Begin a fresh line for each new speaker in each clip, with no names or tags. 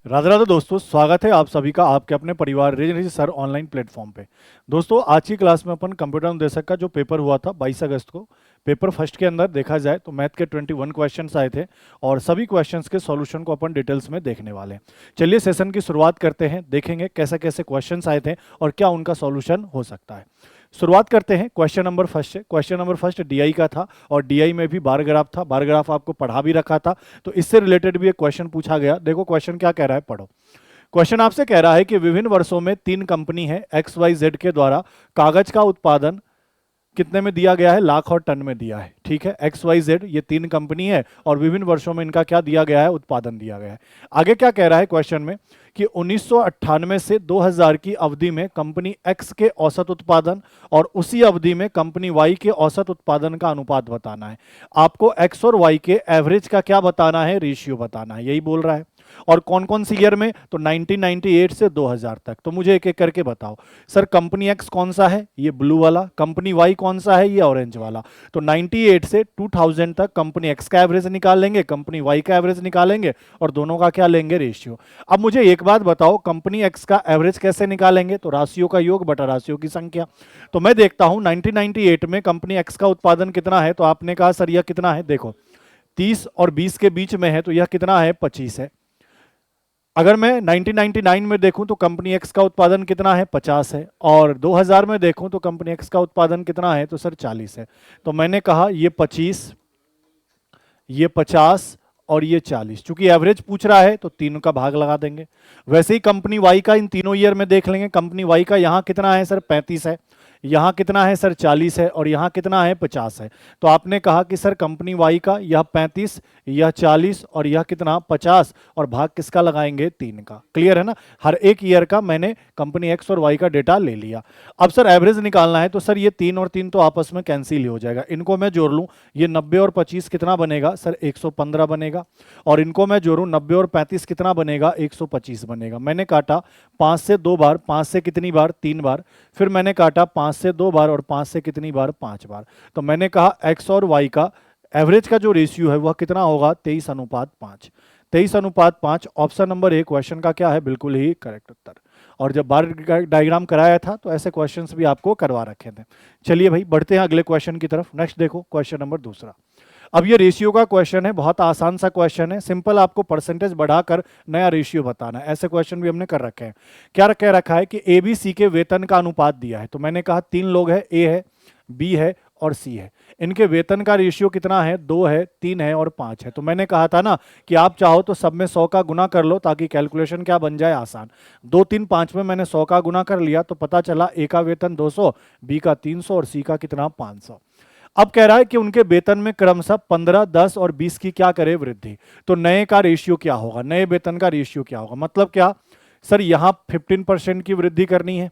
राधे राधे दोस्तों, स्वागत है आप सभी का आपके अपने परिवार रेजनरी सर ऑनलाइन प्लेटफॉर्म पे। दोस्तों, आज की क्लास में अपन कंप्यूटर अनुदेशक का जो पेपर हुआ था 22 अगस्त को, पेपर फर्स्ट के अंदर देखा जाए तो मैथ के 21 क्वेश्चंस आए थे और सभी क्वेश्चंस के सॉल्यूशन को अपन डिटेल्स में देखने वाले हैं। चलिए सेशन की शुरुआत करते हैं, देखेंगे कैसे कैसे क्वेश्चंस आए थे और क्या उनका सॉल्यूशन हो सकता है। शुरुआत करते हैं क्वेश्चन नंबर फर्स्ट से। क्वेश्चन नंबर फर्स्ट डीआई का था और डीआई में भी बार ग्राफ था, बार ग्राफ आपको पढ़ा भी रखा था, तो इससे रिलेटेड भी एक क्वेश्चन पूछा गया। देखो क्वेश्चन क्या कह रहा है, पढ़ो। क्वेश्चन आपसे कह रहा है कि विभिन्न वर्षों में तीन कंपनी है एक्स वाई जेड के द्वारा कागज का उत्पादन कितने में दिया गया है, लाख और टन में दिया है। ठीक है, एक्स वाई जेड ये तीन कंपनी है और विभिन्न वर्षों में इनका क्या दिया गया है, उत्पादन दिया गया है। आगे क्या कह रहा है क्वेश्चन में कि 1998 से 2000 की अवधि में कंपनी एक्स के औसत उत्पादन और उसी अवधि में कंपनी वाई के औसत उत्पादन का अनुपात बताना है। आपको एक्स और वाई के एवरेज का क्या बताना है, रेशियो बताना है, यही बोल रहा है। और कौन कौन सी ईयर में, तो 1998 से 2000 तक। तो मुझे एक एक करके बताओ सर, कंपनी एक्स कौन सा है, ये ब्लू वाला, कंपनी वाई कौन सा है, ये ऑरेंज वाला। तो 98 से 2000 तक कंपनी एक्स का एवरेज निकाल लेंगे, कंपनी वाई का एवरेज निकालेंगे और दोनों का क्या लेंगे, रेशियो। अब मुझे एक बात बताओ, कंपनी एक्स का एवरेज कैसे निकालेंगे, तो राशियों का योग बटा राशियों की संख्या। तो मैं देखता हूं 1998 में कंपनी एक्स का उत्पादन कितना है, तो आपने कहा सर यह कितना है, देखो 30 और 20 के बीच में है, तो यह कितना है, 25 है। अगर मैं 1999 में देखूं तो कंपनी एक्स का उत्पादन कितना है, 50 है। और 2000 में देखूं तो कंपनी एक्स का उत्पादन कितना है, तो सर 40 है। तो मैंने कहा ये 25, ये 50 और ये 40। चूंकि एवरेज पूछ रहा है तो तीनों का भाग लगा देंगे। वैसे ही कंपनी वाई का इन तीनों ईयर में देख लेंगे। कंपनी वाई का यहां कितना है सर, 35 है, यहाँ कितना है सर, 40 है, और यहाँ कितना है, 50 है। तो आपने कहा कि सर कंपनी वाई का यह 35, यह 40 और यह कितना, 50, और भाग किसका लगाएंगे, 3 का। क्लियर है ना। हर एक ईयर का मैंने कंपनी एक्स और वाई का डेटा ले लिया। अब सर एवरेज निकालना है, तो सर ये 3 और 3 तो आपस में कैंसिल ही हो जाएगा, इनको मैं जोड़ लूँ, ये 90 और 25 कितना बनेगा सर, 115 बनेगा। और इनको मैं जोड़ूं, 90 और 35 कितना बनेगा, 125 बनेगा। मैंने काटा 5 से 2 बार, 5 से कितनी बार, 3 बार। फिर मैंने काटा 5 से 2 बार और 5 से कितनी बार, 5 बार। तो मैंने कहा एक्स और वाई का एवरेज का जो रेशियो है वह कितना होगा, 23:5। 23:5। ऑप्शन नंबर ए क्वेश्चन का क्या है, बिल्कुल ही करेक्ट उत्तर। और जब बार डायग्राम कराया था तो ऐसे क्वेश्चंस भी आपको करवा रखे थे। चलिए भाई बढ़ते हैं अगले क्वेश्चन की तरफ। नेक्स्ट देखो क्वेश्चन नंबर दूसरा। अब ये रेशियो का क्वेश्चन है, बहुत आसान सा क्वेश्चन है, सिंपल। आपको परसेंटेज बढ़ाकर नया रेशियो बताना है। ऐसे क्वेश्चन भी हमने कर रखे हैं। क्या कह रखा है कि ए बी सी के वेतन का अनुपात दिया है। तो मैंने कहा 3 लोग हैं, ए है, बी है और सी है। इनके वेतन का रेशियो कितना है, 2 है, 3 है और 5 है। तो मैंने कहा था ना कि आप चाहो तो सब में 100 का गुना कर लो ताकि कैलकुलेशन क्या बन जाए, आसान। 2 3 5 में मैंने 100 का गुना कर लिया तो पता चला ए का वेतन 200, बी का 300 और सी का कितना, 500। अब कह रहा है कि उनके वेतन में क्रमशः 15, 10 और 20 की क्या करे, वृद्धि। तो नए का रेशियो क्या होगा, नए वेतन का रेशियो क्या होगा, मतलब क्या सर, यहां 15% की वृद्धि करनी है,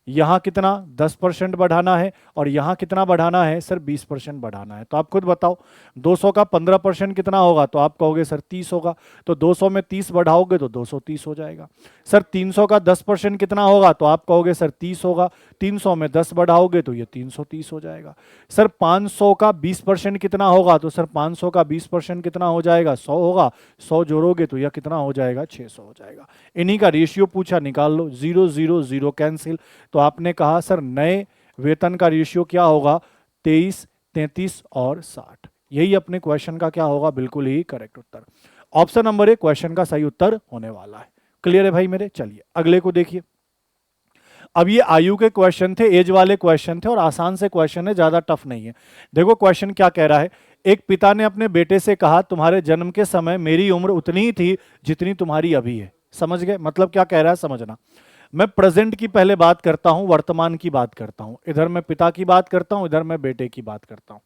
यहां कितना 10% बढ़ाना है और यहां कितना बढ़ाना है सर, 20% बढ़ाना है। तो आप खुद बताओ 200 का 15% कितना होगा, तो आप कहोगे सर 30 होगा। तो 200 में 30 बढ़ाओगे तो 230 हो जाएगा। सर 300 का 10% कितना होगा, तो आप कहोगे सर 30 होगा। 300 में 10 बढ़ाओगे तो ये 330 हो जाएगा। सर 500 का 20% कितना होगा, तो सर 500 का 20% कितना हो जाएगा, 100 होगा। 100 जोड़ोगे तो यह कितना हो जाएगा, 600 हो जाएगा। इन्हीं का रेशियो पूछा, निकाल लो। 0 0 0 कैंसिल। तो आपने कहा सर नए वेतन का रेशियो क्या होगा, 23, 33 और 60। यही अपने क्वेश्चन का क्या होगा, बिल्कुल ही करेक्ट उत्तर। ऑप्शन नंबर ए क्वेश्चन का सही उत्तर होने वाला है। क्लियर है भाई मेरे। चलिए अगले को देखिए। अब ये आयु के क्वेश्चन थे, एज वाले क्वेश्चन थे और आसान से क्वेश्चन है, ज्यादा टफ नहीं है। देखो क्वेश्चन क्या कह रहा है। एक पिता ने अपने बेटे से कहा, तुम्हारे जन्म के समय मेरी उम्र उतनी ही थी जितनी तुम्हारी अभी है। समझ गए, मतलब क्या कह रहा है, समझना। मैं प्रेजेंट की पहले बात करता हूं, वर्तमान की बात करता हूं। इधर मैं पिता की बात करता हूं, इधर मैं बेटे की बात करता हूं।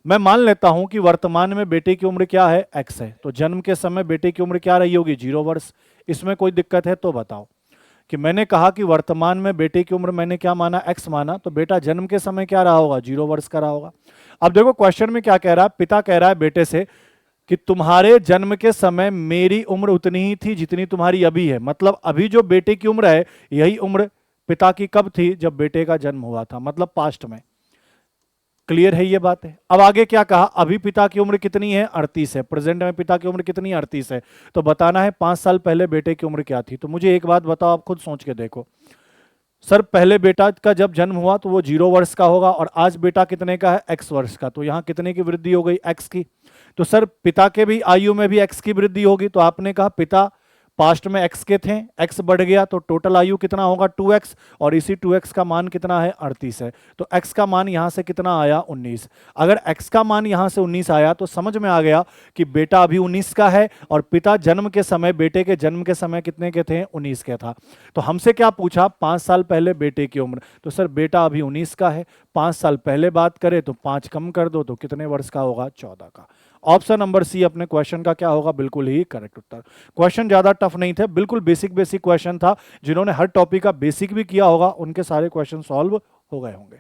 मैं मान लेता हूं कि वर्तमान में बेटे की उम्र क्या है, एक्स है। तो जन्म के समय बेटे की उम्र क्या रही होगी, 0 वर्ष। इसमें कोई दिक्कत है तो बताओ। कि मैंने कहा कि वर्तमान में बेटे की उम्र मैंने क्या माना, एक्स माना, तो बेटा जन्म के समय क्या रहा होगा, 0 वर्ष का रहा होगा। अब देखो क्वेश्चन में क्या कह रहा है, पिता कह रहा है बेटे से कि तुम्हारे जन्म के समय मेरी उम्र उतनी ही थी जितनी तुम्हारी अभी है। मतलब अभी जो बेटे की उम्र है यही उम्र पिता की कब थी, जब बेटे का जन्म हुआ था, मतलब पास्ट में। क्लियर है ये बात है। अब आगे क्या कहा, अभी पिता की उम्र कितनी है, 38 है। प्रेजेंट में पिता की उम्र कितनी है, 38 है। तो बताना है 5 साल पहले बेटे की उम्र क्या थी। तो मुझे एक बात बताओ, आप खुद सोच के देखो। सर पहले बेटा का जब जन्म हुआ तो वो 0 वर्ष का होगा, और आज बेटा कितने का है, x वर्ष का। तो यहां कितने की वृद्धि हो गई, x की। तो सर पिता के भी आयु में भी x की वृद्धि होगी। तो आपने कहा पिता पास्ट में x के थे, x बढ़ गया, तो टोटल आयु कितना होगा, 2x। और इसी 2x का मान कितना है, 38 है। तो x का मान यहां से कितना आया, 19। अगर x का मान यहां से 19 आया तो समझ में आ गया कि बेटा अभी 19 का है, और पिता जन्म के समय, बेटे के जन्म के समय कितने के थे, 19 के था। तो हमसे क्या पूछा, 5 साल पहले बेटे की उम्र। तो सर बेटा अभी 19 का है, 5 साल पहले बात करें तो 5 कम कर दो तो कितने वर्ष का होगा, 14 का। ऑप्शन नंबर सी अपने क्वेश्चन का क्या होगा, बिल्कुल ही करेक्ट उत्तर। क्वेश्चन ज्यादा टफ नहीं थे, बिल्कुल बेसिक बेसिक क्वेश्चन था। जिन्होंने हर टॉपिक का बेसिक भी किया होगा उनके सारे क्वेश्चन सॉल्व हो गए होंगे।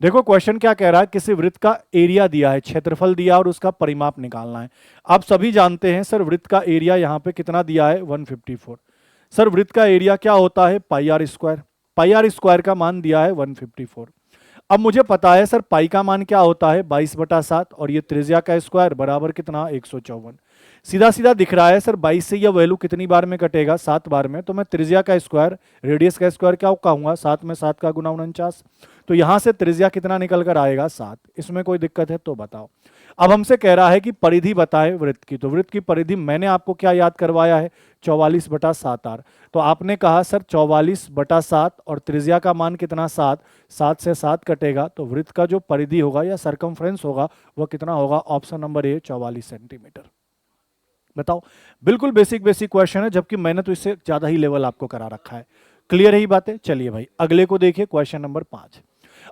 देखो क्वेश्चन क्या कह रहा है, किसी वृत्त का एरिया दिया है, क्षेत्रफल दिया और उसका परिमाप निकालना है। आप सभी जानते हैं सर वृत्त का एरिया यहां पे कितना दिया है, 154। सर वृत्त का एरिया क्या होता है, pi r square. Pi r square का मान दिया है 154। अब मुझे पता है सर पाई का मान क्या होता है, 22/7, और ये त्रिज्या का स्क्वायर बराबर कितना, 154। सीधा सीधा दिख रहा है सर 22 से यह वैल्यू कितनी बार में कटेगा, 7 बार में। तो मैं त्रिज्या का स्क्वायर, रेडियस का स्क्वायर क्या कहूंगा, 7 में 7 का गुना 49। तो यहां से त्रिज्या कितना निकल कर आएगा, 7। इसमें कोई दिक्कत है तो बताओ। अब हमसे कह रहा है कि परिधि बताएं वृत्त की। तो वृत्त की परिधि मैंने आपको क्या याद करवाया है, 44/7r। तो आपने कहा सर 44/7 और त्रिज्या का मान कितना, 7। 7 से 7 कटेगा तो वृत्त का जो परिधि होगा या सरकमफ्रेंस होगा वह कितना होगा, ऑप्शन नंबर ए 44 सेंटीमीटर। बताओ, बिल्कुल बेसिक बेसिक क्वेश्चन है, जबकि मैंने तो इससे ज्यादा ही लेवल आपको करा रखा है। क्लियर है ही बातें। चलिए भाई अगले को देखिए, क्वेश्चन नंबर 5।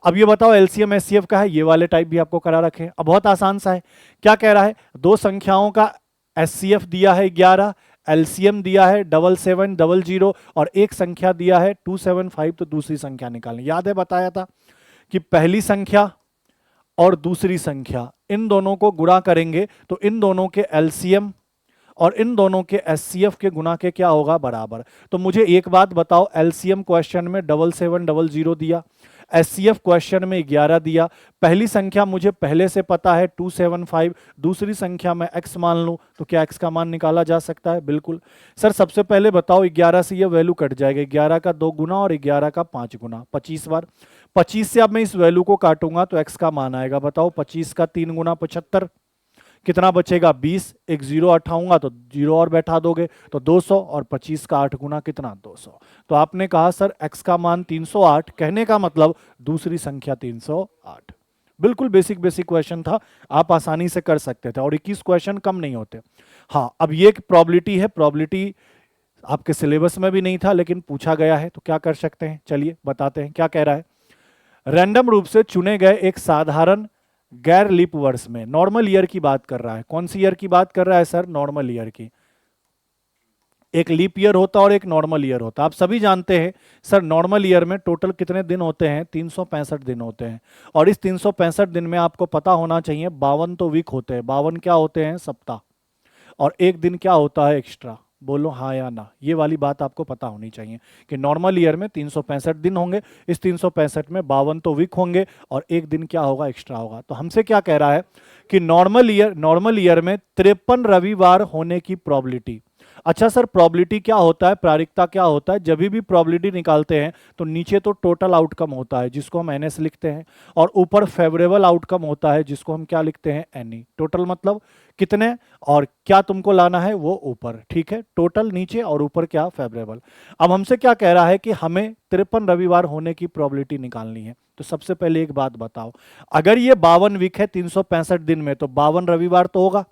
अब ये बताओ एलसीएम एचसीएफ का है, ये वाले टाइप भी आपको करा रखे हैं। अब बहुत आसान सा है, क्या कह रहा है, दो संख्याओं का एचसीएफ दिया है 11, एलसीएम दिया है 7700, और एक संख्या दिया है 275। तो दूसरी संख्या निकालनी, याद है बताया था कि पहली संख्या और दूसरी संख्या इन दोनों को गुणा करेंगे तो इन दोनों के एलसीएम और इन दोनों के एचसीएफ के गुना के क्या होगा, बराबर। तो मुझे एक बात बताओ, एलसीएम क्वेश्चन में 7700 दिया, एचसीएफ क्वेश्चन में 11 दिया। पहली संख्या मुझे पहले से पता है 275, दूसरी संख्या में x मान लूं तो क्या x का मान निकाला जा सकता है, बिल्कुल। सर सबसे पहले बताओ 11 से ये वैल्यू कट जाएगा, 11 का 2 गुना और 11 का 5 गुना, 25 बार। 25 से अब मैं इस वैल्यू को काटूंगा तो x का मान आएगा, बताओ 25 का 3 गुना 75, कितना बचेगा 20। एक जीरो हटाऊंगा तो जीरो और बैठा दोगे तो 200, और 25 का 8 गुना कितना, 200। तो आपने कहा सर x का मान 308, कहने का मतलब दूसरी संख्या 308। बिल्कुल बेसिक बेसिक क्वेश्चन था, आप आसानी से कर सकते थे, और 21 क्वेश्चन कम नहीं होते। हाँ अब ये एक प्रॉबिलिटी है, प्रॉबिलिटी आपके सिलेबस में भी नहीं था लेकिन पूछा गया है, तो क्या कर सकते हैं, चलिए बताते हैं क्या कह रहा है। रैंडम रूप से चुने गए एक साधारण गैर लीप वर्ष में, नॉर्मल ईयर की बात कर रहा है। कौन सी ईयर की बात कर रहा है सर, नॉर्मल ईयर की। एक लीप ईयर होता है और एक नॉर्मल ईयर होता है। आप सभी जानते हैं सर नॉर्मल ईयर में टोटल कितने दिन होते हैं, 365 दिन होते हैं। और इस 365 दिन में आपको पता होना चाहिए 52 तो वीक होते हैं, 52 क्या होते हैं, सप्ताह। और एक दिन क्या होता है, एक्स्ट्रा। बोलो हाँ या ना, ये वाली बात आपको पता होनी चाहिए कि नॉर्मल ईयर में 365 दिन होंगे, इस 365 में 52 तो वीक होंगे और एक दिन क्या होगा, एक्स्ट्रा होगा। तो हमसे क्या कह रहा है कि नॉर्मल ईयर में 53 रविवार होने की प्रोबेबिलिटी। अच्छा सर प्रोबेबिलिटी क्या होता है, प्रायिकता क्या होता है, जब भी प्रोबेबिलिटी निकालते हैं तो नीचे तो टोटल आउटकम होता है जिसको हम एनएस लिखते हैं, और ऊपर फेवरेबल आउटकम होता है जिसको हम क्या लिखते हैं, एनई। टोटल मतलब कितने और क्या तुमको लाना है वो ऊपर, ठीक है, टोटल नीचे और ऊपर क्या, फेवरेबल। अब हमसे क्या कह रहा है कि हमें 53 रविवार होने की प्रोबेबिलिटी निकालनी है। तो सबसे पहले एक बात बताओ, अगर ये 52 वीक है 365 दिन में तो 52 रविवार तो होगा,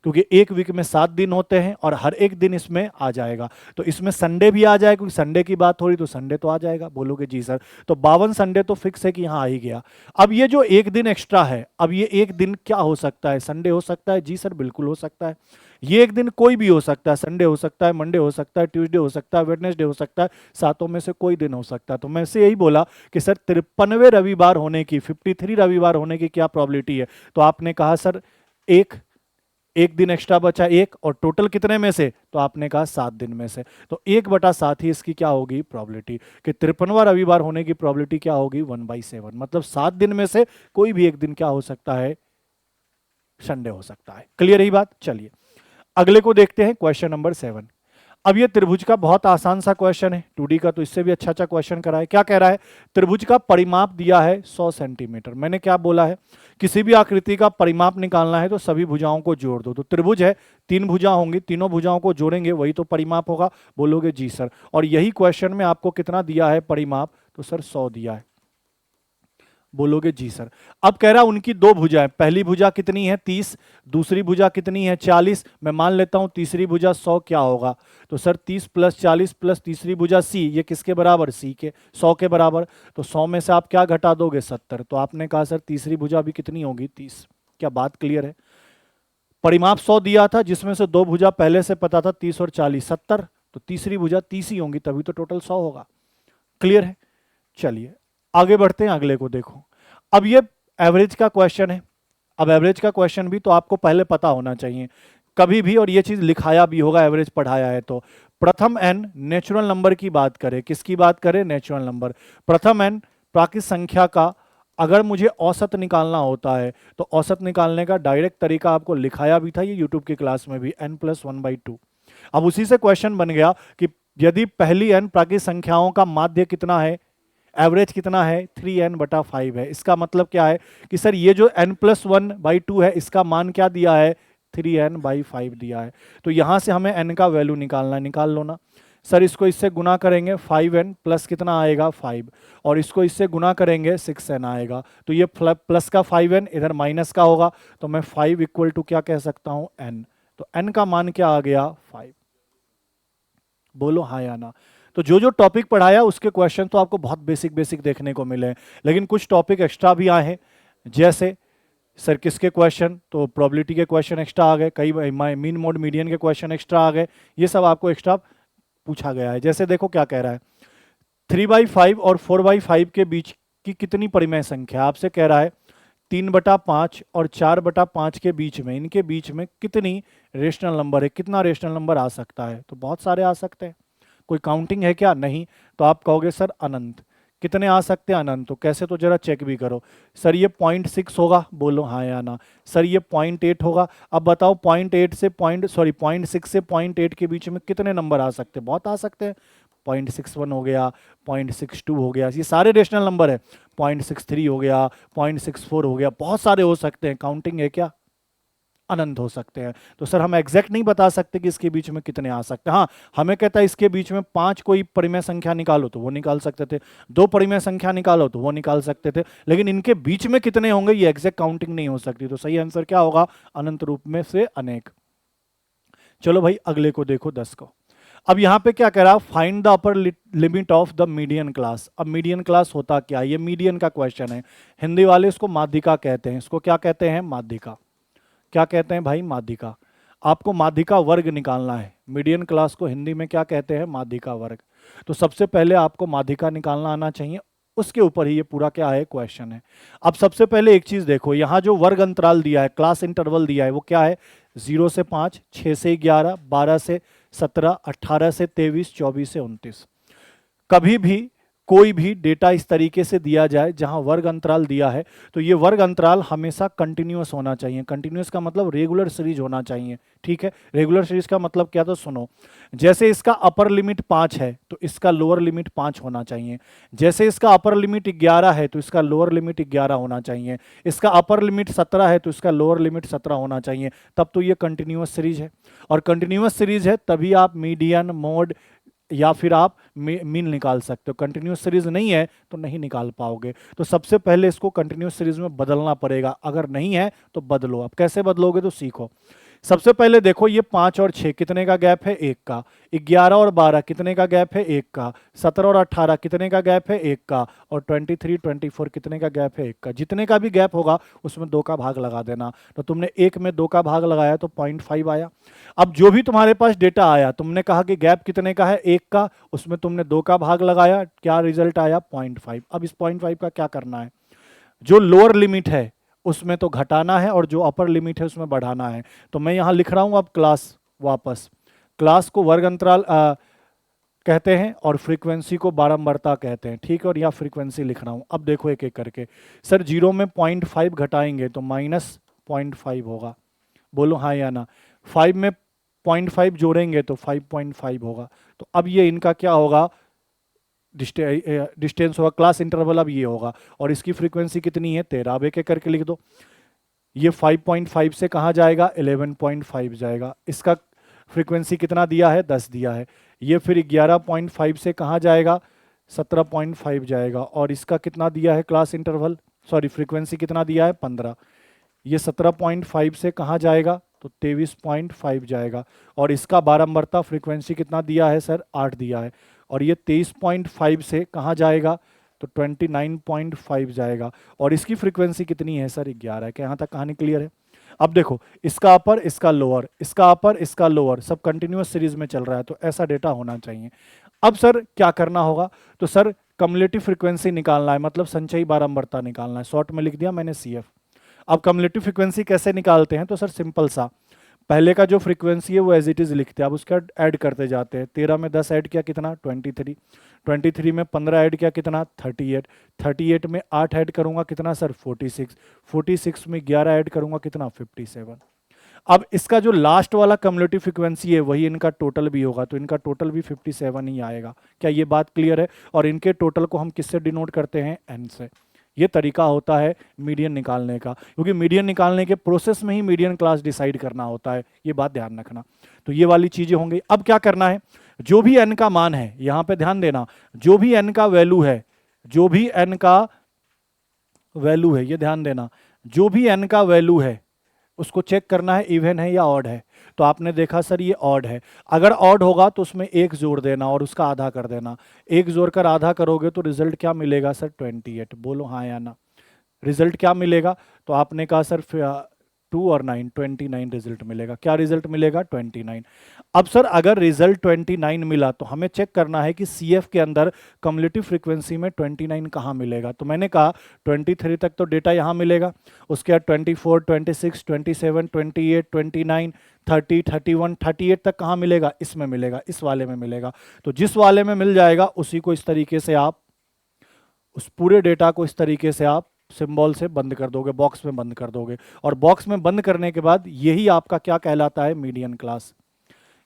क्योंकि एक वीक में 7 दिन होते हैं और हर एक दिन इसमें आ जाएगा। तो इसमें संडे भी आ जाएगा, क्योंकि संडे की बात हो रही तो संडे तो आ जाएगा। बोलोगे जी सर, तो 52 संडे तो फिक्स है कि यहाँ आ ही गया। अब ये जो एक दिन एक्स्ट्रा है, अब ये एक दिन क्या हो सकता है, संडे हो सकता है, जी सर बिल्कुल हो सकता है। ये एक दिन कोई भी हो सकता है, संडे हो सकता है, मंडे हो सकता है, ट्यूसडे हो सकता है, वेडनेसडे हो सकता है, सातों में से कोई दिन हो सकता है। तो मैं से यही बोला कि सर 53वें रविवार होने की, 53 रविवार होने की क्या प्रोबेबिलिटी है। तो आपने कहा सर एक एक दिन एक्स्ट्रा बचा एक, और टोटल कितने में से, तो आपने कहा 7 दिन में से, तो 1/7 ही इसकी क्या होगी प्रोबेबिलिटी, कि 53वां रविवार होने की प्रोबेबिलिटी क्या होगी 1/7, मतलब 7 दिन में से कोई भी एक दिन क्या हो सकता है, संडे हो सकता है। क्लियर यही बात। चलिए अगले को देखते हैं, क्वेश्चन नंबर 7। अब ये त्रिभुज का बहुत आसान सा क्वेश्चन है, 2D का तो इससे भी अच्छा अच्छा क्वेश्चन करा है। क्या कह रहा है, त्रिभुज का परिमाप दिया है 100 सेंटीमीटर। मैंने क्या बोला है, किसी भी आकृति का परिमाप निकालना है तो सभी भुजाओं को जोड़ दो। तो त्रिभुज है, 3 भुजा होंगी, तीनों भुजाओं को जोड़ेंगे वही तो परिमाप होगा। बोलोगे जी सर, और यही क्वेश्चन में आपको कितना दिया है परिमाप, तो सर 100 दिया है। बोलोगे जी सर। अब कह रहा उनकी 2 भुजाएं, पहली भुजा कितनी है 30, दूसरी भुजा कितनी है 40। मैं मान लेता हूं तीसरी भुजा 100 क्या होगा, तो सर 30 + 40 प्लस तीसरी भुजा सी, ये किसके बराबर, सी के, 100 के बराबर। तो 100 में से आप क्या घटा दोगे 70, तो आपने कहा सर तीसरी भुजा भी कितनी होगी 30। क्या बात क्लियर है। परिमाप 100 दिया था जिसमें से 2 भुजा पहले से पता था 30 और 40, 70, तो तीसरी भुजा 30 ही होंगी, तभी तो टोटल 100 होगा। क्लियर है। चलिए आगे बढ़ते हैं, अगले को देखो। अब ये एवरेज का क्वेश्चन है। अब एवरेज का क्वेश्चन भी तो आपको पहले पता होना चाहिए कभी भी, और ये चीज लिखाया भी होगा एवरेज पढ़ाया है तो। प्रथम एन नेचुरल नंबर की बात करें, किसकी बात करें, नेचुरल नंबर। प्रथम एन प्राकृत संख्या का अगर मुझे औसत निकालना होता है तो औसत निकालने का डायरेक्ट तरीका आपको लिखाया भी था ये यूट्यूब की क्लास में भी, n+1/2। अब उसी से क्वेश्चन बन गया कि यदि पहली एन प्राकृत संख्याओं का माध्य कितना है, एवरेज कितना है 3n/5 है। इसका मतलब क्या है कि सर ये जो n+1/2 है इसका मान क्या दिया है 3n/5 दिया है। तो यहां से हमें n का वैल्यू निकालना है, निकाल लो ना। सर इसको इससे गुना करेंगे 5n प्लस कितना आएगा 5, और इसको इससे गुना करेंगे 6n आएगा। तो ये प्लस का 5n इधर माइनस का होगा, तो मैं 5 इक्वल टू क्या कह सकता हूं n। तो n का मान क्या आ गया 5। बोलो हाँ या ना। तो जो जो टॉपिक पढ़ाया उसके क्वेश्चन तो आपको बहुत बेसिक बेसिक देखने को मिले हैं, लेकिन कुछ टॉपिक एक्स्ट्रा भी आए हैं। जैसे सर किसके क्वेश्चन, तो प्रोबेबिलिटी के क्वेश्चन एक्स्ट्रा आ गए, कई मीन मोड मीडियन के क्वेश्चन एक्स्ट्रा आ गए, ये सब आपको एक्स्ट्रा पूछा गया है। जैसे देखो क्या कह रहा है, 3/5 और 4/5 के बीच की कितनी परिमेय संख्या, आपसे कह रहा है 3/5 और 4/5 के बीच में, इनके बीच में कितनी रेशनल नंबर है, कितना रेशनल नंबर आ सकता है, तो बहुत सारे आ सकते हैं। कोई काउंटिंग है क्या, नहीं। तो आप कहोगे सर अनंत। कितने आ सकते हैं अनंत, तो कैसे, तो जरा चेक भी करो। सर ये 0.6 होगा, बोलो हाँ या ना। सर ये 0.8 होगा। अब बताओ 0.8 से 0.6 से 0.8 के बीच में कितने नंबर आ सकते हैं, बहुत आ सकते हैं। 0.61 हो गया, 0.62 हो गया, ये सारे रेशनल नंबर है। 0.63 हो गया, 0.64 हो गया, बहुत सारे हो सकते हैं। काउंटिंग है क्या, अनंत हो सकते हैं। तो सर हम एग्जैक्ट नहीं बता सकते कि इसके बीच में कितने आ सकते हैं। हाँ हमें कहता है इसके बीच में 5 कोई परिमेय संख्या निकालो तो वो निकाल सकते थे, 2 परिमेय संख्या निकालो तो वो निकाल सकते थे, लेकिन इनके बीच में कितने होंगे ये एग्जैक्ट काउंटिंग नहीं हो सकती। तो सही आंसर क्या होगा, अनंत रूप में से अनेक। चलो भाई अगले को देखो 10 को। अब यहां पे क्या कह रहा है, find the upper limit of the median class. अब मीडियन क्लास होता क्या, ये मीडियन का क्वेश्चन है। हिंदी वाले इसको माध्यिका कहते हैं, इसको क्या कहते हैं माध्यिका। क्या कहते हैं भाई, माध्यिका। आपको माध्यिका वर्ग निकालना है। मीडियन क्लास को हिंदी में क्या कहते हैं, माध्यिका वर्ग। तो सबसे पहले आपको माध्यिका निकालना आना चाहिए, उसके ऊपर ही ये पूरा क्या है क्वेश्चन है। अब सबसे पहले एक चीज देखो, यहां जो वर्ग अंतराल दिया है, क्लास इंटरवल दिया है, वो क्या है 0 से 5, 6 से 11, 12 से 17, 18 से 23, 24 से 29। कभी भी कोई भी डेटा इस तरीके से दिया जाए जहां वर्ग अंतराल दिया है तो ये वर्ग अंतराल हमेशा कंटिन्यूअस होना चाहिए। कंटिन्यूअस का मतलब रेगुलर सीरीज होना चाहिए, ठीक है। रेगुलर सीरीज का मतलब क्या, तो सुनो, जैसे इसका अपर लिमिट 5 है तो इसका लोअर लिमिट 5 होना चाहिए। जैसे इसका अपर लिमिट 11 है तो इसका लोअर लिमिट 11 होना चाहिए। इसका अपर लिमिट 17 है तो इसका लोअर लिमिट 17 होना चाहिए, तब तो ये कंटिन्यूअस सीरीज है। और कंटिन्यूअस सीरीज है तभी आप मीडियन, मोड या फिर आप मीन निकाल सकते हो। कंटिन्यूस सीरीज नहीं है तो नहीं निकाल पाओगे। तो सबसे पहले इसको कंटिन्यूस सीरीज में बदलना पड़ेगा, अगर नहीं है तो बदलो। अब कैसे बदलोगे तो सीखो। सबसे पहले देखो ये 5 और 6 कितने का गैप है, 1 का। 11 और 12 कितने का गैप है, 1 का। 17 और 18 कितने का गैप है, 1 का। और 23, 24 कितने का गैप है, 1 का। जितने का भी गैप होगा उसमें 2 का भाग लगा देना। तो तुमने 1 में 2 का भाग लगाया तो 0.5 आया। अब जो भी तुम्हारे पास डेटा आया, तुमने कहा कि गैप कितने का है, 1 का, उसमें तुमने 2 का भाग लगाया, क्या रिजल्ट आया 0.5। अब इस 0.5 का क्या करना है, जो लोअर लिमिट है उसमें तो घटाना है और जो अपर लिमिट है उसमें बढ़ाना है। तो मैं यहाँ लिख रहा हूँ अब क्लास, वापस क्लास को वर्ग अंतराल कहते हैं और फ्रीक्वेंसी को बारंबारता कहते हैं, ठीक है। और यहाँ फ्रीक्वेंसी लिख रहा हूँ। अब देखो एक एक करके। सर 0 में 0.5 घटाएंगे तो -0.5 होगा, बोलो हाँ या ना। 5 में 0.5 जोड़ेंगे तो 5.5 होगा। तो अब ये इनका क्या होगा, डिस्टेंस होगा, क्लास इंटरवल अब ये होगा। और इसकी फ्रीक्वेंसी कितनी है 13। अब एक एक करके लिख दो। ये 5.5 से कहाँ जाएगा, 11.5 जाएगा। इसका फ्रीक्वेंसी कितना दिया है, 10 दिया है। ये फिर 11.5 से कहाँ जाएगा, 17.5 जाएगा। और इसका कितना दिया है क्लास इंटरवल, सॉरी फ्रीक्वेंसी कितना दिया है, 15। ये 17.5 से कहाँ जाएगा, तो 23.5 जाएगा। और इसका बारंबारता फ्रीक्वेंसी कितना दिया है सर, 8 दिया है। और ये 23.5 से कहाँ जाएगा, तो 29.5 जाएगा। और इसकी फ्रीक्वेंसी कितनी है सर, 11 है। क्या यहाँ तक कहानी क्लियर है? अब देखो इसका अपर, इसका लोअर, इसका अपर, इसका लोअर, सब कंटिन्यूअस सीरीज में चल रहा है, तो ऐसा डेटा होना चाहिए। अब सर क्या करना होगा, तो सर कम्युलेटिव फ्रीक्वेंसी निकालना है, मतलब संचयी बारंबारता निकालना है। शॉर्ट में लिख दिया मैंने CF। अब कम्युलेटिव फ्रीक्वेंसी कैसे निकालते हैं, तो सर सिंपल सा, पहले का जो फ्रीक्वेंसी है वो एज इट इज लिखते हैं, अब उसका ऐड करते जाते हैं। 13 में 10 ऐड किया कितना, 23। 23 में 15 ऐड किया कितना, 38। 38 में 8 ऐड करूंगा कितना सर, 46। 46 में 11 ऐड करूंगा कितना, 57। अब इसका जो लास्ट वाला कम्युलेटिव फ्रीक्वेंसी है वही इनका टोटल भी होगा, तो इनका टोटल भी 57 ही आएगा। क्या ये बात क्लियर है? और इनके टोटल को हम किससे डिनोट करते हैं, n से। ये तरीका होता है मीडियन निकालने का, क्योंकि मीडियन निकालने के प्रोसेस में ही मीडियन क्लास डिसाइड करना होता है, ये बात ध्यान रखना। तो ये वाली चीजें होंगी। अब क्या करना है, जो भी n का मान है, यहां पे ध्यान देना, जो भी n का वैल्यू है, जो भी n का वैल्यू है, ये ध्यान देना, जो भी n का वैल्यू है उसको चेक करना है इवन है या ऑड है। तो आपने देखा सर ये ऑड है, अगर ऑड होगा तो उसमें 1 जोड़ देना और उसका आधा कर देना। 1 जोड़कर आधा करोगे तो रिजल्ट क्या मिलेगा सर, 28। बोलो हाँ या ना। रिजल्ट क्या मिलेगा, तो आपने कहा सर 2 और 9, 29 रिजल्ट मिलेगा। क्या रिजल्ट मिलेगा, 29। अब सर अगर रिजल्ट 29 मिला तो हमें चेक करना है कि CF के अंदर कम्युलेटिव फ्रीक्वेंसी में 29 कहाँ मिलेगा। तो मैंने कहा 23 तक तो डेटा यहाँ मिलेगा, उसके बाद 24, 26, 27, 28, 29, 30, 31, 38 तक कहाँ मिलेगा, इसमें मिलेगा, इस वाले में मिलेगा। तो जिस वाले में मिल जाएगा उसी को इस तरीके से आप, उस पूरे डेटा को इस तरीके से आप सिंबल से बंद कर दोगे, बॉक्स में बंद कर दोगे। और बॉक्स में बंद करने के बाद यही आपका क्या कहलाता है, मीडियन क्लास।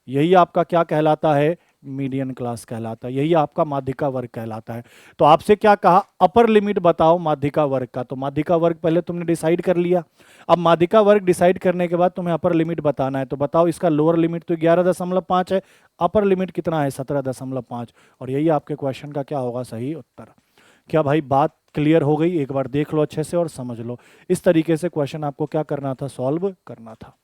यही आपका क्या कहलाता है, मीडियन क्लास कहलाता है, यही आपका माध्यिका वर्ग कहलाता है। तो आपसे क्या कहा, अपर लिमिट बताओ माध्यिका वर्ग का। तो माध्यिका वर्ग पहले तुमने डिसाइड कर लिया, अब माध्यिका वर्ग डिसाइड करने के बाद तुम्हें अपर लिमिट बताना है। तो बताओ इसका लोअर लिमिट तो 11.5 है, अपर लिमिट कितना है, 17.5। और यही आपके क्वेश्चन का क्या होगा, सही उत्तर। क्या भाई बात क्लियर हो गई? एक बार देख लो अच्छे से और समझ लो। इस तरीके से क्वेश्चन आपको क्या करना था, सॉल्व करना था।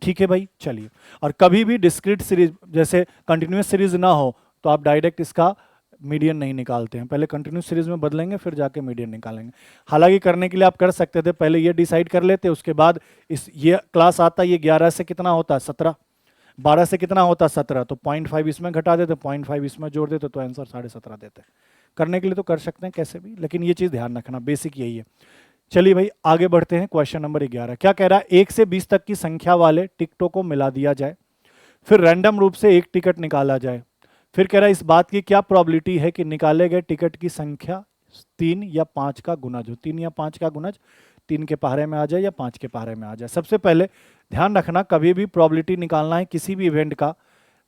ठीक है भाई, चलिए। और कभी भी डिस्क्रीट सीरीज जैसे कंटिन्यूस सीरीज ना हो तो आप डायरेक्ट इसका मीडियन नहीं निकालते हैं, पहले कंटिन्यूस सीरीज में बदलेंगे फिर जाके मीडियन निकालेंगे। हालांकि करने के लिए आप कर सकते थे, पहले ये डिसाइड कर लेते, उसके बाद इस ये क्लास आता, ये 11 से कितना होता है, 17, 12 से कितना होता है, 17, तो 0.5 इसमें घटा देते, 0.5 इसमें जोड़ देते, तो आंसर 17.5 देते। करने के लिए तो कर सकते हैं कैसे भी, लेकिन ये चीज़ ध्यान रखना, बेसिक यही है। चलिए भाई आगे बढ़ते हैं। क्वेश्चन नंबर 11 क्या कह रहा है, 1 से 20 तक की संख्या वाले टिकटों को मिला दिया जाए, फिर रैंडम रूप से एक टिकट निकाला जाए। फिर कह रहा है इस बात की क्या प्रोबेबिलिटी है कि निकाले गए टिकट की संख्या 3 या 5 का गुणज हो। 3 या 5 का गुणज 3 के पहरे में आ जाए या 5 के पहरे में आ जाए। सबसे पहले ध्यान रखना, कभी भी प्रोबेबिलिटी निकालना है किसी भी इवेंट का,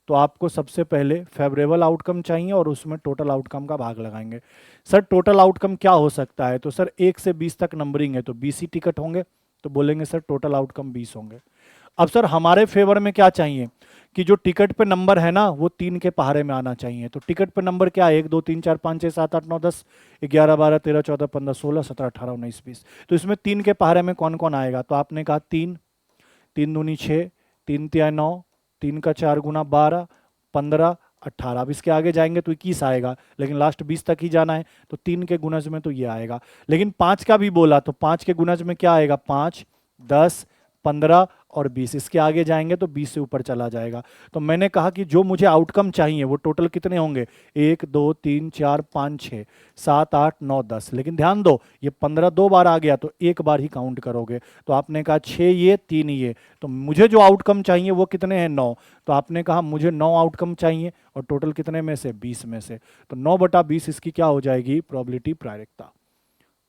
तो आपको सबसे पहले फेवरेबल आउटकम चाहिए और उसमें टोटल आउटकम का भाग लगाएंगे। सर टोटल आउटकम क्या हो सकता है, तो सर 1 से 20 तक नंबरिंग है तो 20 ही टिकट होंगे, तो बोलेंगे सर टोटल आउटकम 20 होंगे। अब सर हमारे फेवर में क्या चाहिए कि जो टिकट पे नंबर है ना वो 3 के पहाड़े में आना चाहिए। तो टिकट पे नंबर क्या है, 1 2 3 4 5 6 7 8 9 10 11 12 13 14 15 16 17 18 19 20। तो इसमें 3 के पहाड़े में कौन कौन आएगा, तो आपने कहा 3, 3 दूनी 6, 3 तिया 9, 3 का 4 गुना 12, 15, 18। अब इसके आगे जाएंगे तो 21 आएगा, लेकिन लास्ट 20 तक ही जाना है, तो 3 के गुणज में तो ये आएगा। लेकिन 5 का भी बोला तो 5 के गुणज में क्या आएगा, 5, 10, 15 और 20, इसके आगे जाएंगे तो 20 से ऊपर चला जाएगा। तो मैंने कहा कि जो मुझे आउटकम चाहिए वो टोटल कितने होंगे, 1 2 3 4 5 6 7 8 9 10। लेकिन ध्यान दो ये 15 दो बार आ गया तो एक बार ही काउंट करोगे। तो आपने कहा 6 ये 3 ये, तो मुझे जो आउटकम चाहिए वो कितने हैं, 9। तो आपने कहा मुझे 9 आउटकम चाहिए और टोटल कितने में से, 20 में से। तो 9/20 इसकी क्या हो जाएगी, प्रोबेबिलिटी प्रायिकता।